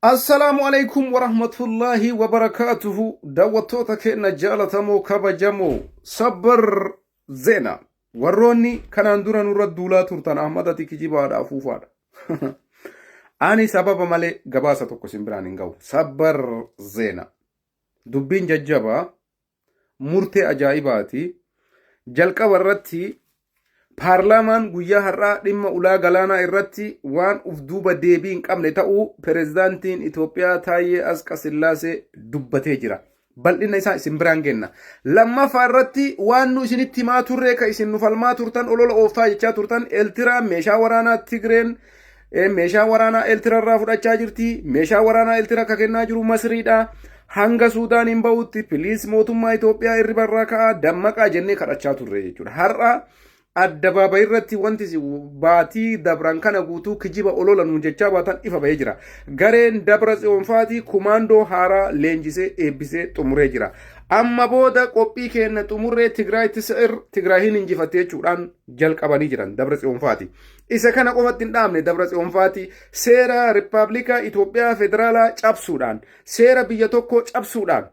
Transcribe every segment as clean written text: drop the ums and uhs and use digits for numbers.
Assalaamu alaikum warahmatullahi wabarakatuhu. Daawwattoota keenya jaalatamoo kabajamoo sabbar zeena warroonni kanaan dura nurra duulaa turtan Ahmadati kijibaadha afuufaadha. Ani sababa malee gabaasa tokko isin biraan hin ga'u. Sabbar zeena dubbiin jajjabaa murtee ajaa'ibaati. Jalqaba irratti paarlaamaan guyyaa har'aa dhimma ulaa galaanaa irratti waan uf duuba deebii hin qabne ta'uu pirezidaantiin Itoophiyaa Taayyee Asqasillaasee dubbatee jira. Bal'ina isaa isin biraan genna. Lammaffaa irratti waan nu isinitti himaa turre ka isin nu falmaa turtan olola ooftaa jechaa turtan Eertiraa meeshaa waraanaa Tigreen meeshaa waraanaa Eertiraa irraa fudhachaa jirti. Meeshaa waraanaa Eertiraa ka kennaa jiru Masriidha. Hanga Suudaan hin bahutti piliis mootummaa Itoophiyaa irriba irraa ka'aa dammaqaa jennee kadhachaa turre jechuudha. Har'a addabaabayi irratti wanti baatii dabran kana guutuu kijiba olola nuun jechaa baatan ifa bahee jira. Gareen Dabra Tsiyoonfaatii kumaandoo haaraa leenjisee eebbisee xumuree jira. Amma booda qophii keenya xumurree Tigraayin injifattee jechuudhaan jalqabanii jiran Dabra Tsiyoonfaatii. Isa kana qofatti hin dhaabne Dabra Tsiyoonfaatii seera Rippaabilika Itoophiyaa Federaalaa cabsuudhaan seera biyya tokko cabsuudhaan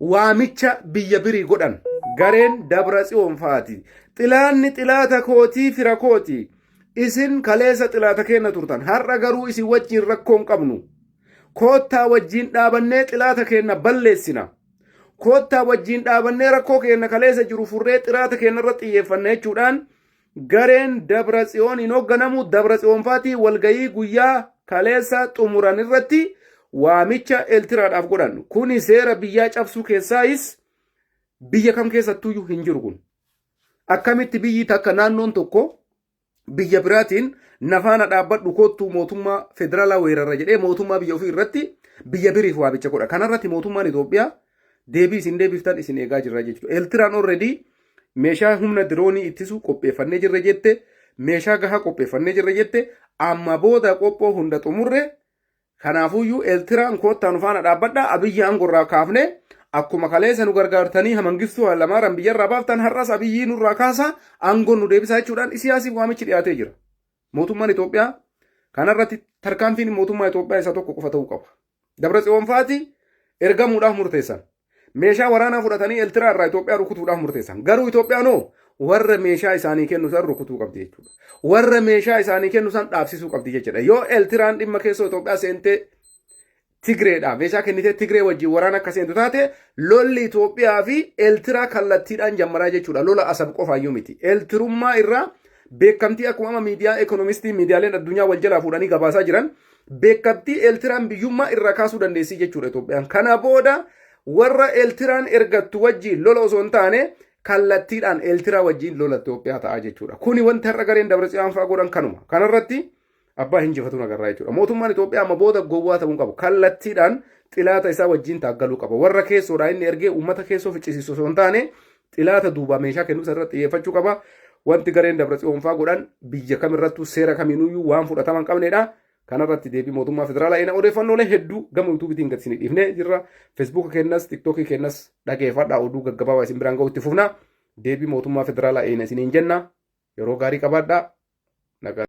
waamicha biyya birii godhan gareen Dabra Tsiyoonfaatii. Xilaanni xilaata kootii fira kooti. Isin kaleessa xilaata keenya turtan. Har'a garuu isin wajjin rakkoon qabnu. Koottaa wajjin dhaabannee xilaata keenya balleessina. Koottaa wajjin dhaabannee rakkoo keenya kaleessa jiru furree xilaata keenya irratti xiyyeeffanna jechuudhaan gareen Dabra Tsiyoon hin hoogganamu Dabra Tsiyoonfaatii walgayii guyyaa kaleessa xumuran irratti waamicha Eertiraadhaaf godhan. Kuni seera biyyaa cabsuu keessaayis biyya kam keessattuyyuu hin jiru kun. Akkamitti biyyi takka naannoon tokko biyya biraatiin nafaana dhaabbadhu kottuu mootummaa federaalaa weerarra jedhee mootummaa biyya ofii irratti biyya biriif waamicha godha. Kanarratti mootummaan Itoophiyaa deebii isin deebiftan isin eegaa jirra jechuudha. Eertiraan already meeshaa humna diroonii ittisu qopheeffannee jirra jette, meeshaa gahaa qopheeffannee jirra jette, amma booda qophoo hunda xumurre. Kanaafuyyuu Eertiraan koottaa nu faana dhaabbadha Abiyyi aangorraa kaafne. Akkuma kaleessa nu gargaartanii Mangistuu Hayilamaariyaam biyyarraa baaftan har'as Abiyyi nurraa kaasa aangoon nu deebisaa jechuudhaan siyaasiif waamichi dhiyaatee jira. Mootummaan Itoophiyaa kanarratti tarkaanfiin mootummaa Itoophiyaa isa tokko qofa ta'uu qaba. Dabra Tsiyoonfaatii ergamuudhaaf murteessan. Meeshaa waraanaa fudhatanii Eertiraa irraa Itoophiyaa rukutuudhaaf murteessan. Garuu Itoophiyaanoo warra meeshaa isaanii kennu san rukutuu qabdi jechuudha. Warra meeshaa isaanii kennu san dhaabsisuu qabdi jechuudha. Yoo Eertiraan dhimma keessoo Itoophiyaa seentee Tigreedha. Meeshaa kennitee Tigree wajjin waraana akka seentu taate lolli Itoophiyaa fi Eertiraa kallattiidhaan jammaraa jechuudha. Lola asab qofaayyuu miti. Eertirummaa irraa beekamtii akkuma miidiyaa ekonomistii miidiyaaleen addunyaa wal jalaa fuudhanii gabaasaa jiran beekamtii Eertiraan biyyummaa irraa kaasuu dandeessii jechuudha Itoophiyaan. Kana booda warra Eertiraan ergattu wajjin lola osoo hin taane kallattiidhaan Eertiraa wajjin lola Itoophiyaa ta'a jechuudha. Kuni wanti har'a gareen Dabra Tsiyoonfaa godhan kanuma. Kanarratti abbaa hinjifatu nagarraa jechuudha. Mootummaan Itoophiyaa amma booda gowwaa ta'uu qabu. Kallattiidhaan xilaata isaa wajjin taaggaluu qaba. Warra keessoodhaa inni ergee uummata keessoo ficcisiisu osoo hin taane xilaata duubaa meeshaa kennuu irratti xiyyeeffachuu qaba. Wanti gareen Dabra Tsiyoonfaa godhan biyya kamirrattuu seera kamiinuyyuu waan fudhatama hin qabnedha. Kanarratti deebii mootummaa federaalaa ina odeeffannoolee hedduu gama yuutuubiitiin gad isin dhiifnee jirra. Feesbuukii kennas tiktookii kennas dhageeffadhaa oduu gaggabaabaa isin biraan ga'utti fufna. Deebii mootummaa federaalaa ina isiniin jenna. Yeroo gaarii qabaadhaa.